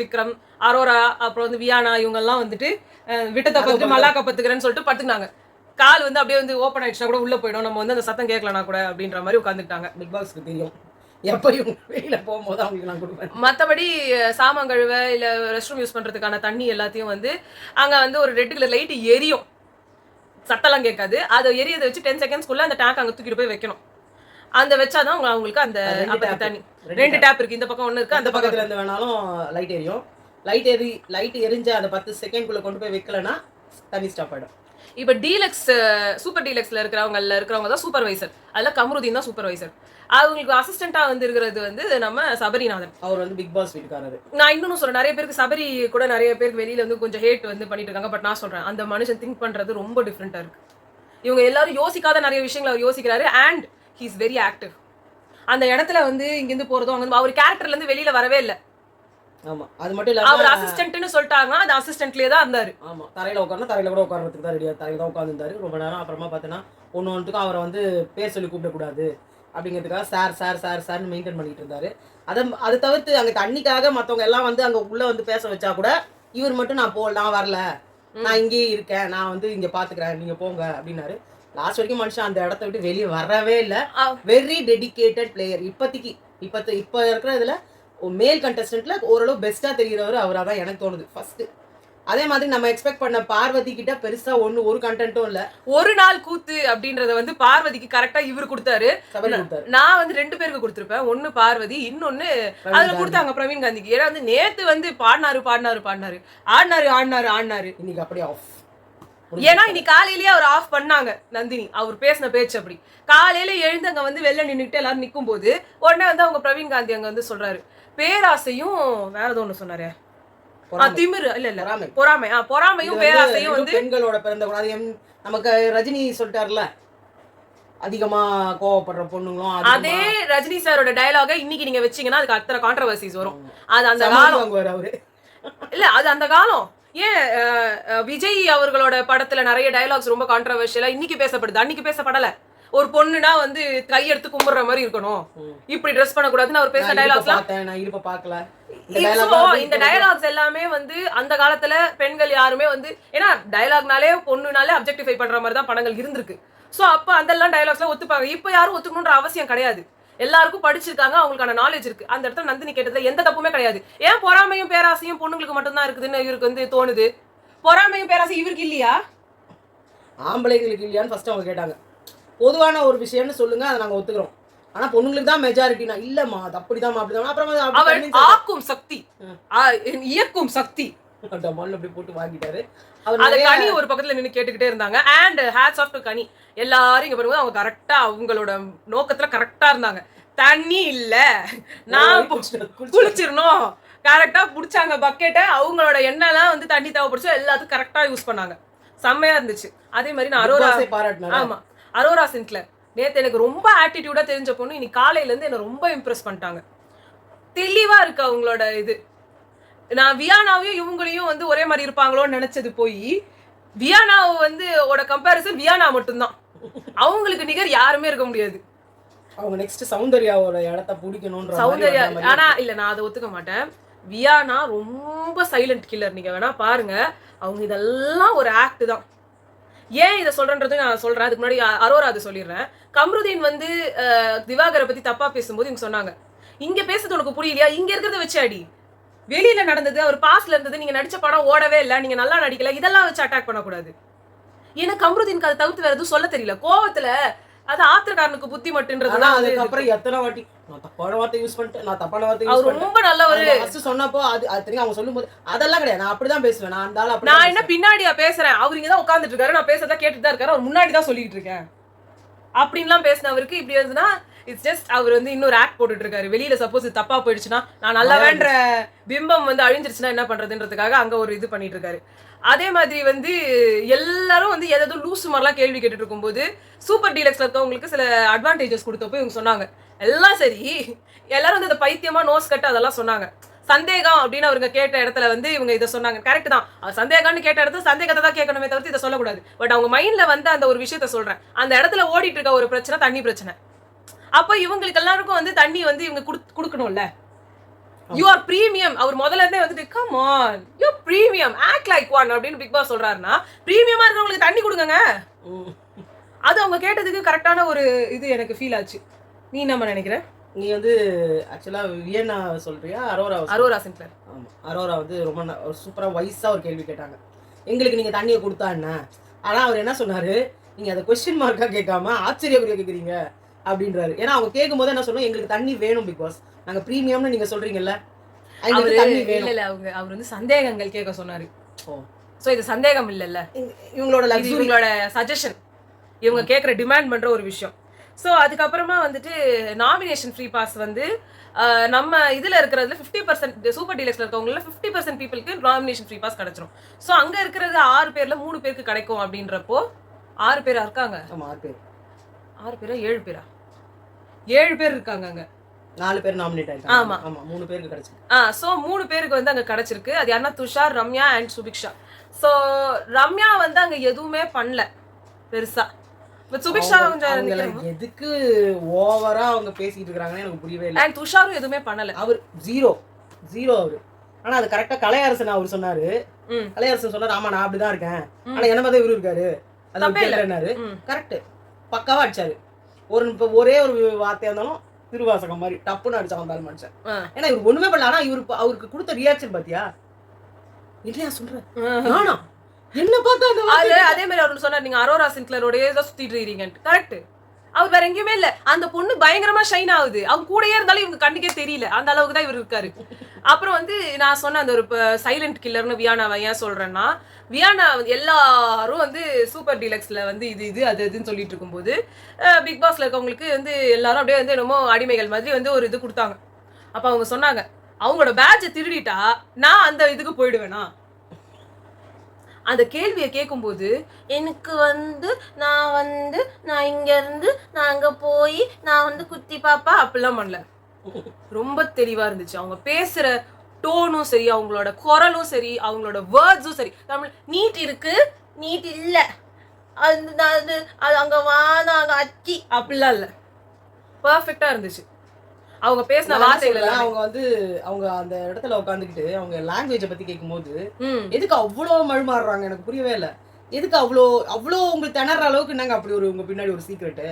விக்ரம், அரோரா, அப்புறம் வந்து வியானா இவங்கெல்லாம் வந்துட்டு விட்டத்தை பார்த்துட்டு மல்லாக்க பத்துக்கிறேன்னு சொல்லிட்டு படுத்துக்கினாங்க. கால் வந்து அப்படியே வந்து ஓப்பன் ஆயிடுச்சுனா கூட உள்ள போயிடும், நம்ம வந்து அந்த சத்தம் கேட்கலனா கூட அப்படின்ற மாதிரி உட்காந்துக்கிட்டாங்க. பிக் பாஸ்க்கு தெரியும் எப்பயும் வெளியில போகும்போது அவங்களுக்கு நான் கொடுப்பேன். மற்றபடி சாமான் இல்ல ரெஸ்ட் ரூம் யூஸ் பண்றதுக்கான தண்ணி எல்லாத்தையும் வந்து அங்க வந்து ஒரு ரெட் கலர் லைட் எரியும், சத்தம்லாம் கேட்காது. அதை எரியதை வச்சு 10 செகண்ட்ஸ்க்குள்ள அந்த டேங்க் அங்க தூக்கிட்டு போய் வைக்கணும். அந்த வச்சாதான் அவங்களுக்கு அந்த தண்ணி. 2 டேப் இருக்கு, இந்த பக்கம் ஒண்ணு இருக்கு, அந்த பக்கத்துல இருந்து வேணாலும் லைட் எரியும். லைட் எரிஞ்ச அந்த 10 செகண்ட்குள்ள கொண்டு போய் வைக்கலன்னா தண்ணி ஸ்டாப் ஆயிடும். இப்ப டீலக்ஸ் சூப்பர் டீலக்ஸ்ல இருக்கிறவங்க தான் சூப்பர்வைசர். அதுல கமருதீன் தான் சூப்பர்வைசர். அவங்களுக்கு அசிஸ்டண்டா வந்து இருக்கிறது வந்து நம்ம சபரிநாதன். அவர் வந்து பிக் பாஸ் வீட்டுக்காரரு. நான் இன்னொன்னு சொல்றேன், நிறைய பேருக்கு சபரி கூட நிறைய பேருக்கு வெளியில வந்து கொஞ்சம் ஹேட் வந்து பண்ணிட்டு இருக்காங்க. பட் நான் சொல்றேன், அந்த மனுஷன் திங்க் பண்றது ரொம்ப டிஃப்ரெண்டா இருக்கு. இவங்க எல்லாரும் யோசிக்காத நிறைய விஷயங்களை அவர் யோசிக்கிறாரு. And he is very active. அந்த இடத்துல வந்து இங்கிருந்து போறதும் அங்க அவர் கேரக்டர்ல இருந்து வெளியில வரவே இல்லை. ஆமா, அது மட்டும் இல்லாம அவர் அசிஸ்டன்ட்னு சொல்லிட்டாங்கன்னா அது அசிஸ்டன்ட்லயே தான் இருந்தாரு. ஆமா, தரையில தரையில கூட உட்கார்றதுக்கு தான் ரெடியா தரையில தான் உட்கார்ந்துருந்தாரு ரொம்ப நேரம். அப்புறமா பார்த்தீங்கன்னா ஒன்றுக்கும் அவரை வந்து பேர் சொல்லி கூப்பிடக்கூடாது அப்படிங்கிறதுக்காக சார் சார் சார் சார்னு மெயின்டைன் பண்ணிட்டு இருந்தாரு. அதை தவிர்த்து அங்கே தண்ணிக்காக மற்றவங்க எல்லாம் வந்து அங்கே உள்ள வந்து பேச வச்சா கூட இவர் மட்டும் நான் வரல, நான் இங்கேயே இருக்கேன், நான் வந்து இங்கே பார்த்துக்கிறேன், நீங்க போங்க அப்படின்னாரு. லாஸ்ட் வரைக்கும் மனுஷன் அந்த இடத்த விட்டு வெளியே வரவே இல்லை. Very dedicated player. இப்போ இருக்கிற இதுல மேல் கண்டஸ்டன்ட்ல ஓரளவு பெஸ்டா தெரிகிறவர் அவராக தான் எனக்கு தோணுது ஃபர்ஸ்ட். அதே மாதிரி நம்ம எக்ஸ்பெக்ட் பண்ண பார்வதி கிட்ட பெருசா ஒரு கண்டென்ட்டும் இல்ல. ஒரு நாள் கூத்து அப்படின்றத வந்து பார்வதிக்கு கரெக்டா இவர் கொடுத்தாரு. நான் வந்து 2 பேருக்கு கொடுத்திருப்பேன், ஒன்னு பார்வதி, இன்னொன்னு அதுல கொடுத்தாங்க பிரவீன் காந்திக்கு. ஏன்னா வந்து நேத்து வந்து பாடினாரு இன்னைக்கு அப்படியே ஆஃப். ஏன்னா இன்னைக்கு காலையிலேயே அவர் ஆஃப் பண்ணாங்க நந்தினி. அவர் பேசின பேச்சு அப்படி காலையில எழுந்து அங்க வந்து வெளில நின்றுட்டு எல்லாரும் நிக்கும் போது உடனே வந்து அவங்க பிரவீன் காந்தி அங்க வந்து சொல்றாரு, பேராசையும் வேற ஏதோ ஒண்ணு சொன்னாரு, திமிரு இல்ல பொறாமையும் பேராசையும் வந்து பெண்களோட பிறந்த கூடாது. நமக்கு ரஜினி சொல்லிட்டாருல, அதிகமா கோவப்படுற பொண்ணுங்களும். அதே ரஜினி சாரோட டயலாக இன்னைக்கு நீங்க வச்சீங்கன்னா அதுக்கு அத்தனை கான்ட்ரவர்சிஸ் வரும். அது அந்த காலம் அவரு இல்ல, அது அந்த காலம். ஏன் விஜய் அவர்களோட படத்துல நிறைய டயலாக்ஸ் ரொம்ப கான்ட்ரவர்ஷியலா இன்னைக்கு பேசப்படுது, அன்னைக்கு பேசப்படல. ஒரு பொண்ணுனா வந்து கையெடுத்து கும்பிடுற மாதிரி இருக்கணும், இப்படி ட்ரெஸ் பண்ணக்கூடாதுன்னு அவர் பேசுற டயலாக்ஸ்லாம் இந்த டயலாக்ஸ் எல்லாமே வந்து அந்த காலத்துல பெண்கள் யாருமே வந்து, ஏன்னா டயலாக்னாலே பொண்ணுனாலே அப்ஜெக்டிஃபை பண்ற மாதிரி தான் படங்கள் இருந்திருக்கு. சோ அப்ப அதெல்லாம் டயலாக்ஸ்லாம் ஒத்துப்பாங்க. இப்ப யாரும் ஒத்துக்கணும்ன்ற அவசியம் கிடையாது. எல்லாருக்கும் படிச்சிருக்காங்க, அவங்களுக்கான நாலேஜ் இருக்கு. அந்த இடத்துல நந்தினி கேட்டதுல எந்த தப்புமே கிடையாது. ஏன் பொறாமையும் பேராசையும் பொண்ணுங்களுக்கு மட்டும்தான் இருக்குதுன்னு இவருக்கு வந்து தோணுது? பொறாமையும் பேராசையும் இவருக்கு இல்லையா? ஆம்பளைங்களுக்கு இல்லையான்னு ஃபர்ஸ்ட் அவங்க கேட்டாங்க. பொதுவான ஒரு விஷயம்னு சொல்லுங்க, அதை நாங்க ஒத்துக்கிறோம். ஆனா பொண்ணுங்களுக்கு தான் மெஜாரிட்டினா இல்லம்மா, அது அப்படிதான் அப்படிதான். அப்புறம் ஆக்கும் சக்தி, இயக்கும் சக்தி மண்ணு அப்படி போட்டு வாங்கிட்டாரு. அத கனி ஒரு பக்கத்துல நின்னு கேட்டுக்கிட்டே இருந்தாங்க. அண்ட் ஹேட்ஸ் ஆஃப் டு கனி. எல்லாரும் இங்க பாருங்க, அவங்க கரெக்டா அவங்களோட நோக்கத்துல கரெக்டா இருந்தாங்க. தண்ணி இல்ல, நான் குளிச்சிடணும், கரெக்டா புடிச்சாங்க பக்கெட்டை. அவங்களோட எண்ணெய்லாம் வந்து தண்ணி தேவைப்படுச்சு, எல்லாத்துக்கும் கரெக்டா யூஸ் பண்ணாங்க. செம்மையா இருந்துச்சு. அதே மாதிரி நான் அரோரா பாராட்டினேன். ஆமா, அரோரா சின்க்ளர் நேத்து எனக்கு ரொம்ப ஆட்டிடியூடா தெரிஞ்ச பொண்ணு இன்னைக்கு காலையில இருந்து என்ன ரொம்ப இம்ப்ரெஸ் பண்ணிட்டாங்க. தெளிவா இருக்கு அவங்களோட இது. நான் வியானாவையும் இவங்களையும் வந்து ஒரே மாதிரி இருப்பாங்களோன்னு நினைச்சது போய் வியானாவை வந்து கம்பேரிசன் வியானா மட்டும்தான். அவங்களுக்கு நிகர் யாருமே இருக்க முடியாது. அவங்க நெக்ஸ்ட் சௌந்தர்யாவோட இடத்த பிடிக்கணும்ன்ற சௌந்தர்யா. ஆனா இல்ல, நான் அதை ஒத்துக்க மாட்டேன். வியானா ரொம்ப சைலண்ட் கில்லர். நீங்க வேணா பாருங்க, அவங்க இதெல்லாம் ஒரு ஆக்ட் தான். ஏன் இதை சொல்றேன்றது நான் சொல்றேன். அதுக்கு முன்னாடி அரோரா அது சொல்லிடுறேன். கம்ருதீன் வந்து திவாகரை பத்தி தப்பா பேசும்போது இவங்க சொன்னாங்க, இங்க பேசுறது உனக்கு புரியலையா, இங்க இருக்கிறத வச்சு அடி. வெளியில நடந்தது, அவர் பாஸ்ட்ல இருந்தது, நீங்க நடிச்ச படம் ஓடவே இல்லை, நீங்க நல்லா நடிக்கல, இதெல்லாம் வச்சு அட்டாக் பண்ணக்கூடாது. ஏன்னா கம்ருதீனுக்கு அதை தவிர்த்து வேற எதுவும் சொல்ல தெரியல. கோவத்துல அது ஆத்திரக்காரனுக்கு புத்தி மட்டும்ன்றதுதான். அதுக்கப்புறம் எத்தனை வாட்டி நான் தப்பான வார்த்தை யூஸ் பண்ணிட்டேன், நான் தப்பான வார்த்தை யூஸ் அவர் பண்ணிட்டேன். ரொம்ப நல்லவரு. ஃபர்ஸ்ட் சொன்னப்போ அது தெரியும், அவங்க சொல்லும்போது அதெல்லாம் கிடையாது, நான் அப்படிதான் பேசுவேன், நான் அந்த ஆளு அப்படி. நான் என்ன பின்னாடியா பேசுறேன், அவர் இங்க தான் உட்கார்ந்துட்டு இருக்காரு, நான் பேசுறதா கேட்டுட்டு தான் இருக்காரு, அவர் முன்னாடி தான் சொல்லிட்டு இருக்கேன் அப்படின்லாம் பேசினவருக்கு இப்படி வந்துன்னா இட்ஸ் ஜஸ்ட் அவர் வந்து இன்னொரு ஆக்ட் போட்டுட்டு இருக்காரு. வெளியில சப்போஸ் இது தப்பா போயிடுச்சுன்னா, நான் நல்லா வேண்ட பிம்பம் வந்து அழிஞ்சிருச்சுன்னா என்ன பண்றதுன்றதுக்காக அங்க ஒரு இது பண்ணிட்டு இருக்காரு. அதே மாதிரி வந்து எல்லாரும் வந்து ஏதோ லூசு மாதிரிலாம் கேள்வி கேட்டுட்டு இருக்கும்போது சூப்பர் டீலக்ஸ்ல இருக்கவங்களுக்கு சில அட்வான்டேஜஸ் கொடுத்தப்போ இவங்க சொன்னாங்க எல்லாம் சரி, எல்லாரும் வந்து அந்த பைத்தியமா நோஸ் கட்டு அதெல்லாம் சொன்னாங்க. சந்தேகம் அப்படின்னு அவருங்க கேட்ட இடத்துல வந்து இவங்க இதை சொன்னாங்க. கரெக்ட் தான், சந்தேகம்னு கேட்ட இடத்துல சந்தேகத்தை தான் கேட்கணுமே தவிர்த்து இதை சொல்லக்கூடாது. பட் அவங்க மைண்ட்ல வந்து அந்த ஒரு விஷயத்த சொல்றேன், அந்த இடத்துல ஓடிட்டு இருக்க ஒரு பிரச்சனை தண்ணி பிரச்சனை. அப்போ இவங்களுக்கு எல்லாருக்கும் வந்து தண்ணி வந்து இவங்க கொடுக்கணும்ல. You are premium. அவர் முதல்ல இருந்தே வந்துட்டு come on you premium act like one அப்படின்னு பிக் பாஸ் சொல்றாருன்னா, பிரீமியமா இருக்கிறவங்களுக்கு தண்ணி கொடுங்க. அது அவங்க கேட்டதுக்கு கரெக்டான ஒரு இது எனக்கு ஃபீல் ஆச்சு. நீ என்ன நினைக்கிற? நீ வந்து ஆக்சுவலா வியன்னா சொல்றியா அரோரா சின்க்ளர்? ஆமா, அரோரா வந்து ரொம்ப சூப்பரா வைஸா ஒரு கேள்வி கேட்டாங்க, எங்களுக்கு நீங்க தண்ணியை கொடுத்தா என்ன. ஆனா அவர் என்ன சொன்னாரு, நீங்க அதை கொஸ்டின் மார்க்கா கேட்காம ஆச்சரியக்குரிய கேட்குறீங்க அப்படின்றாரு. ஏன்னா அவங்க கேட்கும் போது என்ன சொல்லுவோம், எங்களுக்கு தண்ணி வேணும் பிகாஸ் நாங்க பிரீமியம்னு நீங்க சொல்றீங்கல்ல, எங்களுக்கு தண்ணி வேணும். இல்ல அவர் வந்து சந்தேகங்கள் கேட்க சொன்னாரு. சோ இது சந்தேகம் இல்லல்ல, இவங்களோட சஜஷன், இவங்க கேட்குற டிமாண்ட் பண்ற ஒரு விஷயம். ஸோ அதுக்கப்புறமா வந்துட்டு நாமினேஷன் ஃப்ரீ பாஸ் வந்து நம்ம இதில் இருக்கிறதுல 50% சூப்பர் டீலக்ஸில் இருக்கவங்கள 50% பீப்புளுக்கு நாமினேஷன் ஃப்ரீ பாஸ் கிடைச்சிரும். ஸோ அங்கே இருக்கிறது 6 பேர்ல 3 பேருக்கு கிடைக்கும் அப்படின்றப்போ 6 பேரா இருக்காங்க. 6 பேரா 7 பேரா 7 பேர் இருக்காங்க அங்க. 4 பேர் நாமினேட் ஆயிட்டாங்க. ஆமா 3 பேருக்கு கிடைச்சிருக்கு. ஸோ 3 பேருக்கு வந்து அங்க கிடைச்சிருக்கு. அது யாருன்னா துஷார், ரம்யா அண்ட் சுபிக்ஷா. ஸோ ரம்யா வந்து அங்க எதுவுமே பண்ணல பெருசா. சுபிக்ஷா எதுக்கு ஓவரா அவங்க பேசிட்டு இருக்காங்கன்னு எனக்கு புரியவே இல்லை. அண்ட் துஷாரும் எதுவுமே பண்ணல, அவர் ஜீரோ அவரு. ஆனா அது கரெக்டா கலையரசன் அவர் சொன்னாரு. கலையரசன் சொன்னாரு, ஆமா நான் அப்படிதான் இருக்கேன், ஆனா என்ன மாதிரி இவரு இருக்காரு, அது கரெக்ட் பக்காவா அடிச்சாரு. ஒரே ஒரு வார்த்தையா இருந்தாலும் திருவாசகம் மாதிரி டப்புன்னு அடிச்சா வந்தாலும் மனுஷன். ஏன்னா இவர் ஒண்ணுமே பண்ணல. ஆனா அவருக்கு கொடுத்த ரியாக்ஷன் பாத்தியா, இல்லையா சொல்றேன் என்ன பார்த்தா அதே மாதிரி அவர் சொன்னார், நீங்க அரோரா சின்க்ளரோடயே தான் சுத்திட்டு இருக்கீங்க. கரெக்ட், அவர் வேற எங்கேயுமே இல்ல. அந்த பொண்ணு பயங்கரமா ஷைன் ஆகுது, அவங்க கூடயே இருந்தாலும் இவங்க கண்ணுக்கே தெரியல, அந்த அளவுக்கு தான் இவர் இருக்காரு. அப்புறம் வந்து நான் சொன்ன அந்த ஒரு சைலண்ட் கில்லர்னு வியானாவை ஏன் சொல்றேன்னா, வியானா எல்லாரும் வந்து சூப்பர் டீலக்ஸ்ல வந்து இது அது இதுன்னு சொல்லிட்டு இருக்கும்போது பிக் பாஸ்ல இருக்கவங்களுக்கு வந்து எல்லாரும் அப்படியே வந்து என்னமோ அடிமைகள் மாதிரி வந்து ஒரு இது கொடுத்தாங்க. அப்ப அவங்க சொன்னாங்க, அவங்களோட பேட்சை திருடிட்டா நான் அந்த இதுக்கு போயிடுவேனா. அந்த கேள்வியை கேட்கும்போது எனக்கு வந்து நான் இங்க இருந்து நான் அங்க போய் நான் வந்து குத்தி பாப்பா அப்படிலாம் பண்ணல. ரொம்ப தெளிவா இருந்துச்சு. அவங்க பேசுற டோனும் சரி, அவங்களோட குரலும் சரி, அவங்களோட வேர்ட்ஸும் சரி. தமிழ் நீட் இருக்கு, நீட் இல்ல, அது அங்க வாங்க அச்சி அப்படிலாம் இல்ல, பர்ஃபெக்டா இருந்துச்சு. அவங்க பேசின வார்த்தைகள் அவங்க வந்து அவங்க அந்த இடத்துல உட்காந்துக்கிட்டு அவங்க லாங்குவேஜை பத்தி கேட்கும்போது எதுக்கு அவ்வளோ மழுமாறுறாங்க எனக்கு புரியவே இல்லை. எதுக்கு அவ்வளோ உங்களுக்கு திணற அளவுக்கு நாங்கள் அப்படி ஒரு உங்க பின்னாடி ஒரு சீக்ரெட்டு,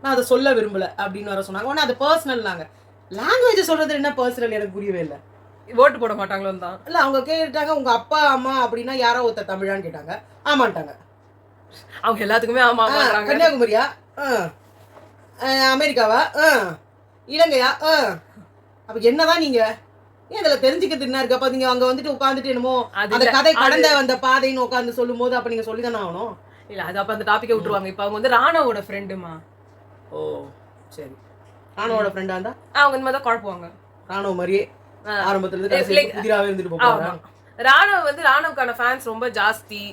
நான் அதை சொல்ல விரும்பல அப்படின்னு வர சொன்னாங்க. ஆனால் அது பர்சனல், நாங்கள் லாங்குவேஜை சொல்றது என்ன பர்சனல் எனக்கு புரியவே இல்லை. ஓட்டு போட மாட்டாங்களோ தான் இல்லை. அவங்க கேட்டாங்க உங்க அப்பா அம்மா அப்படின்னா யாரோ ஒருத்தர் தமிழான்னு கேட்டாங்க, ஆமான்ட்டாங்க. அவங்க எல்லாத்துக்குமே ஆமா. கன்னியாகுமரியா, அமெரிக்காவா, இலங்கையா, அப்ப என்னதான் நீங்க ஏன் இதுல தெரிஞ்சுக்கிறது என்ன இருக்கு? அப்ப நீங்க அங்க வந்துட்டு உட்காந்துட்டு என்னமோ அந்த கதை கடந்த வந்த பாதைன்னு உட்காந்து சொல்லும் போது அப்ப நீங்க சொல்லிதானே ஆகணும். இல்ல அது அப்ப அந்த டாபிக்கை விட்டுருவாங்க. இப்ப அவங்க வந்து ராணாவோட ஃப்ரெண்டுமா. ஓ சரி, ராணுவோட ஃப்ரெண்டா இருந்தா அவங்க இந்த மாதிரி தான் குழப்புவாங்க. ராணுவ மாதிரியே ஆரம்பத்துல இருந்து புதிராவே இருந்துட்டு போறாங்க. ராணுவ வந்து ராணுவுக்கான ஃபேன்ஸ் ரொம்ப ஜாஸ்தி,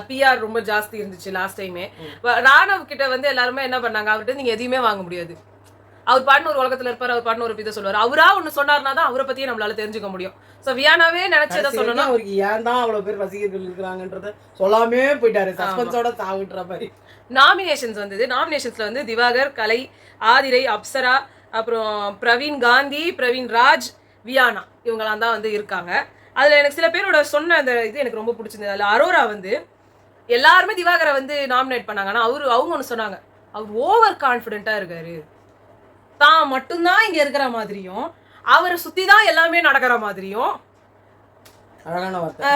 பிஆர் ரொம்ப ஜாஸ்தி இருந்துச்சு லாஸ்ட் டைமே. ராணுவ கிட்ட வந்து எல்லாருமே என்ன பண்ணாங்க, அவர்கிட்ட நீங்க எதையுமே வாங்க முடியாது. அவர் பாட்டுன்னு ஒரு உலகத்துல இருப்பாரு, அவர் பாட்டுன்னு ஒரு இதை சொல்லுவார். அவரா ஒண்ணு சொன்னார்னா தான் அவரை பத்தியே நம்மளால தெரிஞ்சுக்க முடியும். சோ வியானாவே நினைச்சதை சொல்லணும். அவருக்கு ஏன் தான் அவ்வளவு பேர் ரசிகர்கள் இருக்கிறாங்கன்றத சொல்லாமே போயிட்டாரு, சஸ்பென்ஸோட சாவிட்டுற மாதிரி. நாமினேஷன்ஸ் வந்தது. நாமினேஷன்ஸ்ல வந்து திவாகர், கலை, ஆதிரை, அப்சரா, அப்புறம் பிரவீன் காந்தி, பிரவீன் ராஜ், வியானா இவங்கெல்லாம் தான் வந்து இருக்காங்க. அதுல எனக்கு சில பேரோட சொன்ன அந்த இது எனக்கு ரொம்ப பிடிச்சிருந்தது. அதுல அரோரா வந்து எல்லாருமே திவாகரை வந்து நாமினேட் பண்ணாங்க. ஆனா அவங்க ஒண்ணு சொன்னாங்க, அவர் ஓவர் கான்பிடென்ட்டா இருக்காரு, தான் மட்டும்தான் இங்க இருக்கிற மாதிரியும் அவரை சுத்தி தான் எல்லாமே நடக்கிற மாதிரியும். அழகான வார்த்தை.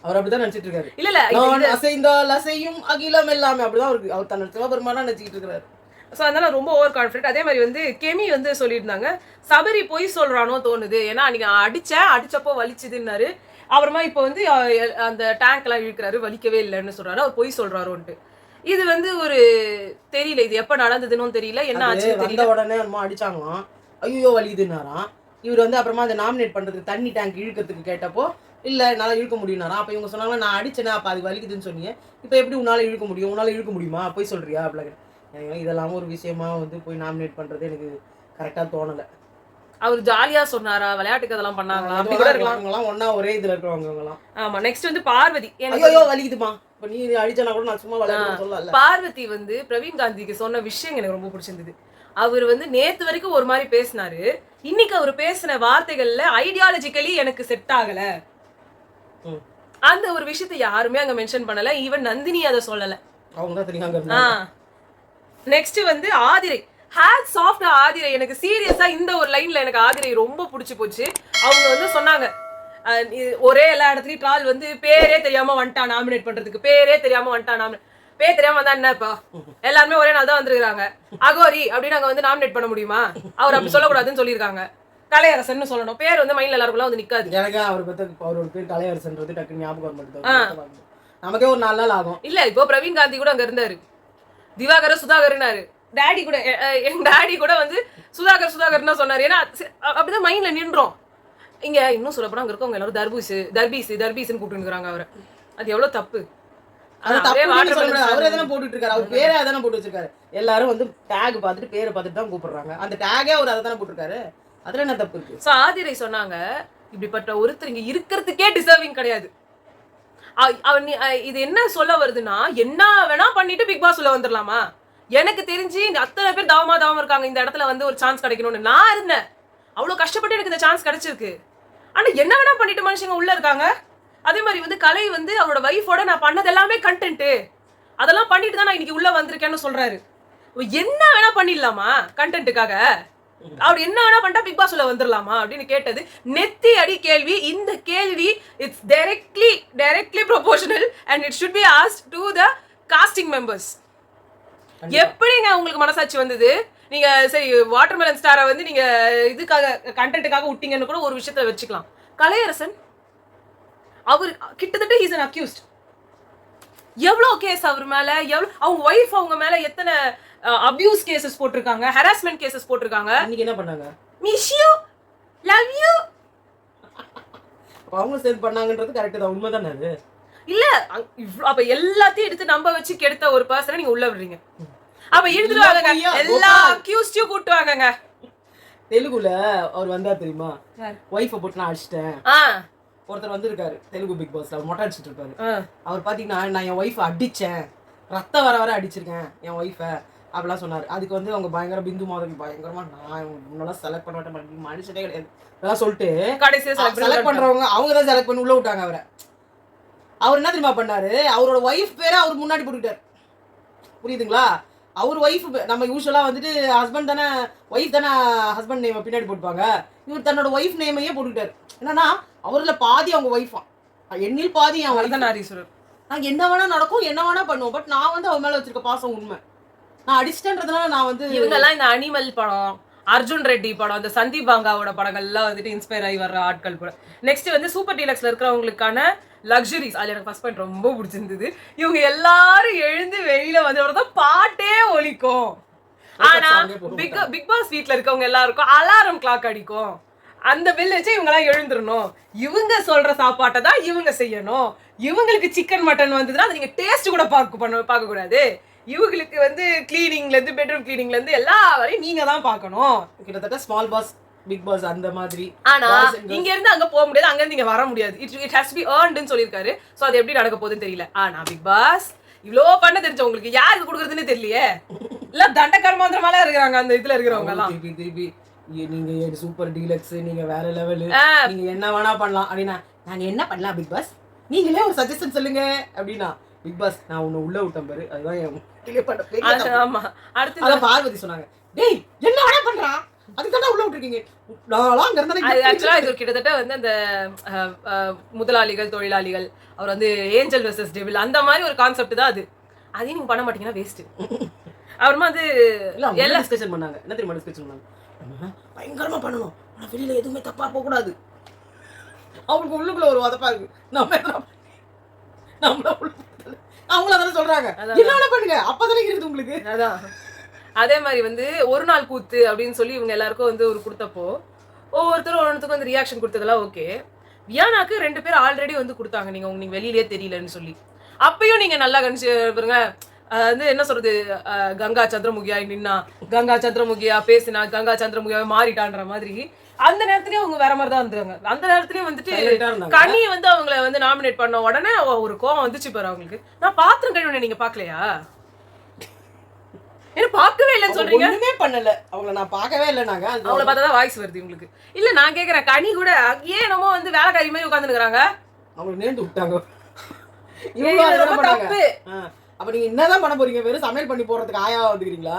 அவர் அப்படிதான் நினைச்சிட்டு இருக்காரு. இல்ல நான் அசைந்தால் அசையும் அகிலம் எல்லாமே அப்படிதான் அவருக்கு அவர் தன்னோட சிவபெருமானா நினைச்சிட்டு இருக்காரு. ஸோ அதனால ரொம்ப ஓவர் கான்ஃபிடென்ட். அதே மாதிரி வந்து கெமி வந்து சொல்லியிருந்தாங்க, சபரி பொய் சொல்றானோ தோணுது, ஏன்னா நீங்க அடிச்சப்போ வலிச்சுதுன்னாரு. அப்புறமா இப்போ வந்து அந்த டேங்க் எல்லாம் இழுக்கிறாரு, வலிக்கவே இல்லைன்னு சொல்றாரு, அவர் பொய் சொல்றாரோன்ட்டு. இது வந்து ஒரு தெரியல, இது எப்ப நடந்ததுன்னு தெரியல, என்ன ஆச்சு தெரியல. உடனே அம்மா அடிச்சாங்களாம், ஐயோ வலிக்குதுன்னாராம். இவர் வந்து அப்புறமா அதை நாமினேட் பண்றதுக்கு தண்ணி டேங்க் இழுக்கிறதுக்கு கேட்டப்போ இல்ல என்னால இழுக்க முடியும்னாராம். அப்ப இவங்க சொன்னாங்க, நான் அடிச்சேனா அப்ப அது வலிக்குதுன்னு சொன்னீங்க, இப்ப எப்படி உன்னால இழுக்க முடியும், உன்னால இழுக்க முடியுமா, போய் சொல்றியா அப்படின்னு. இதெல்லாம் ஒரு விஷயமா வந்து போய் நாமினேட் பண்றது எனக்கு கரெக்டா தோணல. அவர் ஜாலியா சொன்னாரா, விளையாட்டுக்கு அதெல்லாம் பண்ணாங்களா, அப்படி கூட இருக்கலாம். ஒன்னா ஒரே இதுல இருக்கிறவங்க எல்லாம். ஆமா. நெக்ஸ்ட் வந்து பார்வதி. ஐயோ வலிக்குதுமா, இப்ப நீ அடிச்சனா கூட நான் சும்மா விளையாட சொல்லல. பார்வதி வந்து பிரவீன் காந்திக்கு சொன்ன விஷயம் எனக்கு ரொம்ப பிடிச்சிருந்தது. அவர் வந்து நேத்து வரைக்கும் ஒரு மாதிரி பேசினாரு, இன்னைக்கு அவர் பேசின வார்த்தைகள்ல ஐடியாலஜிக்கலி எனக்கு செட் ஆகல. அந்த ஒரு விஷயத்தை யாருமே அங்க மென்ஷன் பண்ணல, ஈவன் நந்தினி அதை சொல்லல. அவங்க தான் தெரியாங்க. நெக்ஸ்ட் வந்து Aathirai. Hats off to Aathirai. எனக்கு சீரியஸா இந்த ஒரு லைன்ல எனக்கு ஆதிரை ரொம்ப பிடிச்சி போச்சு. அவங்க வந்து சொன்னாங்க, ஒரே எல்லா இடத்துலயும் ட்ரால் வந்து பேரே தெரியாம வந்துட்டான் நாமினேட் பண்றதுக்கு, பேரே தெரியாம வந்துட்டான். பேர் தெரியாம வந்தா என்னப்பா, எல்லாருமே ஒரே நாள் தான் வந்துருக்காங்க, அகோரி அப்படின்னு அங்க வந்து நாமினேட் பண்ண முடியுமா, அவர் அப்படி சொல்லக்கூடாதுன்னு சொல்லியிருக்காங்க. கலையரசன் சொல்லணும், பேர் வந்து மைண்ட்ல எல்லாருக்குள்ள வந்து நிக்காது. எனக்கு அவர் பத்தி அவரோட பேர் கலையரசன்றது டக்கு ஞாபகம் வருது, நமக்கே ஒரு 4 நாள் ஆகும். இல்ல இப்போ பிரவீன் காந்தி கூட அங்க இருந்தாரு, திவாகர் சுதாகர்னாரு, டாடி கூட எங்க டாடி கூட வந்து சுதாகர் தான் சொன்னாரு. ஏன்னா அப்படிதான் மைண்ட்ல நின்றோம். இங்க இன்னும் சொல்ல போனா அங்க இருக்கவங்க எல்லாரும் தர்பீஸ்ன்னு கூப்பிட்டு இருக்காங்க அவரை. அது எவ்வளவு தப்பு. அவரே தானே போட்டுட்டு இருக்காரு, அவர் பேரே அதானே போட்டு வச்சிருக்காரு. எல்லாரும் வந்து டேக் பார்த்துட்டு பேரை பார்த்துட்டு தான் கூப்பிடுறாங்க, அந்த டேகே அவர் அதை தானே போட்டிருக்காரு, அதுல என்ன தப்பு இருக்கு. சோ ஆதிரை சொன்னாங்க, இப்படிப்பட்ட ஒருத்தர் இங்க இருக்கிறதுக்கே டிசர்விங் கிடையாது. இது என்ன சொல்ல வருதுன்னா, என்ன வேணா பண்ணிட்டு பிக் பாஸ் உள்ள வந்துடலாமா? எனக்கு தெரிஞ்சு இந்த அத்தனை பேர் தவமா இருக்காங்க இந்த இடத்துல வந்து ஒரு சான்ஸ் கிடைக்கணும்னு. நான் இருந்தேன், அவ்வளவு கஷ்டப்பட்டு எனக்கு இந்த சான்ஸ் கிடைச்சிருக்கு. ஆனா என்ன வேணா பண்ணிட்டு மனுஷங்க உள்ள இருக்காங்க. அதே மாதிரி வந்து கலை வந்து அவரோட வைஃபோட நான் பண்ணது எல்லாமே கண்டென்ட், அதெல்லாம் பண்ணிட்டு தான் நான் இன்னைக்கு உள்ள வந்திருக்கேன்னு சொல்றாரு. என்ன வேணா பண்ணிடலாமா கண்டென்ட்டுக்காக? அவர் என்ன வேணா பண்ணிட்டா பிக் பாஸ் உள்ள வந்துடலாமா அப்படின்னு கேட்டது நெத்தி அடி கேள்வி. இந்த கேள்வி it's directly proportional and it should be asked to the casting members. எப்படிங்க உங்களுக்கு மனசாட்சி வந்தது? நீங்க சரி வாட்டர்மெலன் ஸ்டாரை வந்து நீங்க இதுக்காக கண்டென்ட்டுக்காக விட்டீங்கன்னு கூட ஒரு விஷயத்த வச்சுக்கலாம். கலையரசன் அவர் கிட்டத்தட்ட ஹீஸ் an accused. எவ்வளோ கேஸ் அவர் மேல, எவ்வளோ அவங்க ஒய்ஃப் அவங்க மேல எத்தனை அபியூஸ் கேசஸ் போட்டிருக்காங்க, ஹராஸ்மெண்ட் கேசஸ் போட்டிருக்காங்க. இன்னைக்கு என்ன பண்ணாங்க? Miss you, love you. அவங்க சேர்ந்து பண்ணாங்கன்றது கரெக்ட் தான், உண்மைதானே அது? இல்ல அப்ப எல்லாத்தையும் எடுத்து நம்ப வச்சு கெடுத்த ஒரு பர்சனை நீங்க உள்ள விடுறீங்க. அப்ப எடுத்துருவாங்க எல்லா அக்யூஸ்டையும் கூட்டுவாங்கங்க. தெலுங்குல அவர் வந்தா தெரியுமா, ஒய்ஃபை போட்டு நான் அடிச்சிட்டேன். ஒருத்தர் வந்திருக்காரு தெலுங்கு பிக் பாஸ்ல, அவர் மொட்டை அடிச்சிட்டு இருப்பாரு. அவர் பாத்தீங்கன்னா, நான் என் ஒய்ஃபை அடிச்சேன், ரத்தம் வர அடிச்சிருக்கேன் என் ஒய்ஃபை அப்படிலாம் சொன்னாரு. அதுக்கு வந்து அவங்க பயங்கர பிந்து மாதிரி பயங்கரமா, நான் முன்னெல்லாம் செலக்ட் பண்ண மாட்டேன், மனுஷனே கிடையாது அதெல்லாம் சொல்லிட்டு செலக்ட் பண்றவங்க அவங்க தான் செலக்ட் பண்ணி உள்ள விட்டாங்க அவரை. அவர் என்ன தெரியுமா பண்ணாரு, அவரோட ஒய்ஃப் பேரை அவர் முன்னாடி போட்டுக்கிட்டாரு. புரியுதுங்களா? அவர் ஒய்ஃப், நம்ம யூஸ்வலா வந்துட்டு ஹஸ்பண்ட் தானே, ஒய்ஃப் தானே ஹஸ்பண்ட் நேம் பின்னாடி போட்டுப்பாங்க, இவர் தன்னோட ஒய்ஃப் நேமையே போட்டுக்கிட்டாரு. என்னன்னா அவர்ல பாதி அவங்க ஒய்ஃபா, எண்ணில் பாதி என் ஒய்ஃப் தான். நான் என்ன வேணா நடக்கும், என்ன வேணா பண்ணுவோம், பட் நான் வந்து அவன் மேல வச்சிருக்க பாசம் உண்மை. நான் அடிச்சிட்டேன்றதுனால நான் வந்து இவங்கெல்லாம் இந்த அனிமல் படம், அர்ஜுன் ரெட்டி படம், இந்த சந்தீப் பாங்காவோட படங்கள்லாம் வந்துட்டு இன்ஸ்பயர் ஆகி வர்ற ஆட்கள் கூட. நெக்ஸ்ட் வந்து சூப்பர் டீலக்ஸ்ல இருக்கிறவங்களுக்கான லக்ஸுரிஸ், அது எனக்கு ஃபர்ஸ்ட் பாயிண்ட் ரொம்ப பிடிச்சிருந்தது. இவங்க எல்லாரும் எழுந்து வெளியில வந்து பாட்டே ஒலிக்கும். ஆனா பிக் பாஸ் வீட்ல இருக்கவங்க எல்லாருக்கும் அலாரம் கிளாக் அடிக்கும். அந்த பில் வச்சு இவங்க எல்லாம் எழுந்துடணும், இவங்க சொல்ற சாப்பாட்டை தான் இவங்க செய்யணும். இவங்களுக்கு சிக்கன் மட்டன் வந்ததுன்னா அதை நீங்க டேஸ்ட் கூட பார்க்க கூடாது. இவங்களுக்கு வந்து கிளீனிங்ல இருந்து பெட்ரூம் கிளீனிங்ல இருந்து எல்லா வரையும் நீங்க தான் பார்க்கணும். கிட்டத்தட்ட ஸ்மால் பாஸ் பிக் பாஸ் அந்த மாதிரி. ஆனா இங்க இருந்து அங்க போக முடியாது, அங்க இருந்து இங்க வர முடியாது. It has to be earned சொல்லிருக்காரு. சோ அது எப்படி நடக்க போகுதுன்னு தெரியல. ஆனா பிக் பாஸ் இவ்ளோ பண்ண தெரிஞ்சவங்களுக்கு யாருக்கு கொடுக்கறதுன்னு தெரியலையே. இல்ல தண்டகர்மாந்திரமால இருக்காங்க அந்த இதுல இருக்கிறவங்க எல்லாம். நீங்க சூப்பர் டீலக்ஸ், நீங்க வேற லெவல், நீங்க என்ன வேணா பண்ணலாம் அப்படின்னா, நாங்க என்ன பண்ணலாம் பிக் பாஸ், நீங்களே ஒரு சஜஷன் சொல்லுங்க அப்படின்னா, பிக் பாஸ் நான் உன்னை உள்ள விட்டேன் பாரு, அதுதான் என் delay பண்ண பெரிய தப்பு. ஆமா அடுத்து அதான் பார்வதி சொன்னாங்க, டேய் என்ன வேணா பண்றான், அதுக்கு தான் உள்ள விட்டுருக்கீங்க. நான்லாம் அங்க இருந்தா அது ஆக்சுவலா இது கிட்டத்தட்ட வந்து அந்த முதலாளிகள் தொழிலாளிகள் அவர் வந்து ஏஞ்சல் வெர்சஸ் டெவில் அந்த மாதிரி ஒரு கான்செப்ட் தான் அது. அதையும் நீங்க பண்ண மாட்டீங்கன்னா வேஸ்ட். அப்புறமா வந்து எல்லாம் டிஸ்கஷன் பண்ணாங்க. என்ன தெரியுமா டிஸ்கஷன் பண்ணாங்க, நம்ம பயங்கரமா பண்ணணும், ஆனா வெளியில எதுவுமே தப்பா போக கூடாது. அவங்களுக்கு உள்ளுக்குள்ள ஒரு வதப்பா இருக்கு, நம்மள அவங்கள தானே சொல்றாங்க, என்ன வேணா பண்ணுங்க அப்பதானே இருக்குது உங்களுக்கு. அதான் அதே மாதிரி வந்து ஒரு நாள் கூத்து அப்படின்னு சொல்லி இவங்க எல்லாருக்கும் வந்து ஒரு கொடுத்தப்போ ஒவ்வொருத்தரும் ஒவ்வொருத்தருக்கும் வந்து ரியாக்ஷன் கொடுத்ததெல்லாம் ஓகே. வியானாக்கு 2 பேர் ஆல்ரெடி வந்து கொடுத்தாங்க, நீங்க வெளியிலே தெரியலன்னு சொல்லி. அப்பயும் நீங்க நல்லா கணிச்சு பாருங்க, வந்து என்ன சொல்றது, கங்கா சந்திரமுகியா நின்னா கங்கா சந்திரமுகியா பேசினா கங்கா சந்திரமுகியாவே மாறிட்டான்ற மாதிரி அந்த நேரத்துலயும் அவங்க வேற மாதிரி தான் இருந்தாங்க. அந்த நேரத்துலயும் வந்துட்டு கனி வந்து அவங்கள வந்து நாமினேட் பண்ண உடனே ஒரு கோவம் வந்துச்சு பாரு அவங்களுக்கு. நான் பாத்திரம் கழுவினேன், நீங்க பாக்கலையா? என்ன பார்க்கவே இல்லைன்னு சொல்றீங்க? ஒண்ணுமே பண்ணல, அவங்கள நான் பார்க்கவே இல்லை. நாங்க அவங்கள பார்த்தா தான் வாய்ஸ் வருது உங்களுக்கு. இல்ல நான் கேக்குறேன், கனி கூட ஏன் நம்ம வந்து வேலைக்காரி மாதிரி உட்காந்துருக்காங்க, அவங்களுக்கு நேர்ந்து விட்டாங்க. தப்பு. அப்ப நீங்க என்னதான் பண்ண போறீங்க, வெறும் சமையல் பண்ணி போறதுக்கு ஆயாவா வந்துக்கிறீங்களா?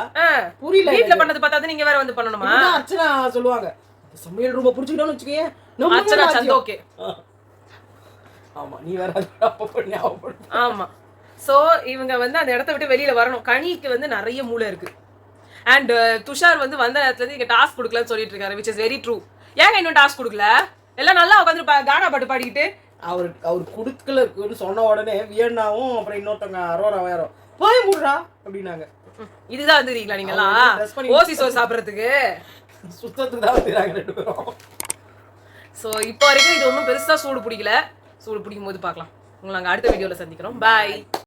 புரியல. வீட்ல பண்ணது பார்த்தா நீங்க வேற வந்து பண்ணணுமா? அர்ச்சனா சொல்லுவாங்க, சமையல் ரூம புடிச்சுக்கிட்டோன்னு வச்சுக்கயே, அர்ச்சனா சந்தோகே. ஆமா நீ வேற அப்ப பண்ணி ஆமா. சோ இவங்க வந்து அந்த இடத்த விட்டு வெளியில வரணும். கனிக்கு வந்து நிறைய மூளை இருக்கு. அண்ட் துஷார் வந்து வந்த நேரத்துல இருந்து இங்க டாஸ்க் கொடுக்கலன்னு சொல்லிட்டு இருக்காரு, which is very true. ஏங்க இன்னும் டாஸ்க் கொடுக்கல? எல்லாம் நல்லா உட்காந்து கானா பாட்டு பாடிக்கிட்டு அவர் குடுக்கலன்னு சொன்ன உடனே வியன்னாவும் அப்புறம் இன்னொருத்தவங்க அரோரா வேற போய் மூடுறா அப்படின்னாங்க. இதுதான் வந்துருக்கீங்களா நீங்கலாம் ஓசி சோறு சாப்பிடறதுக்கு? சுத்தத்துக்கு தான் வந்துறாங்க 2 பேரும். சோ இப்போ வரைக்கும் இது ஒன்றும் பெருசா சூடு பிடிக்கல. சூடு பிடிக்கும் போது பார்க்கலாம். உங்களை நாங்கள் அடுத்த வீடியோல சந்திக்கிறோம். பாய்.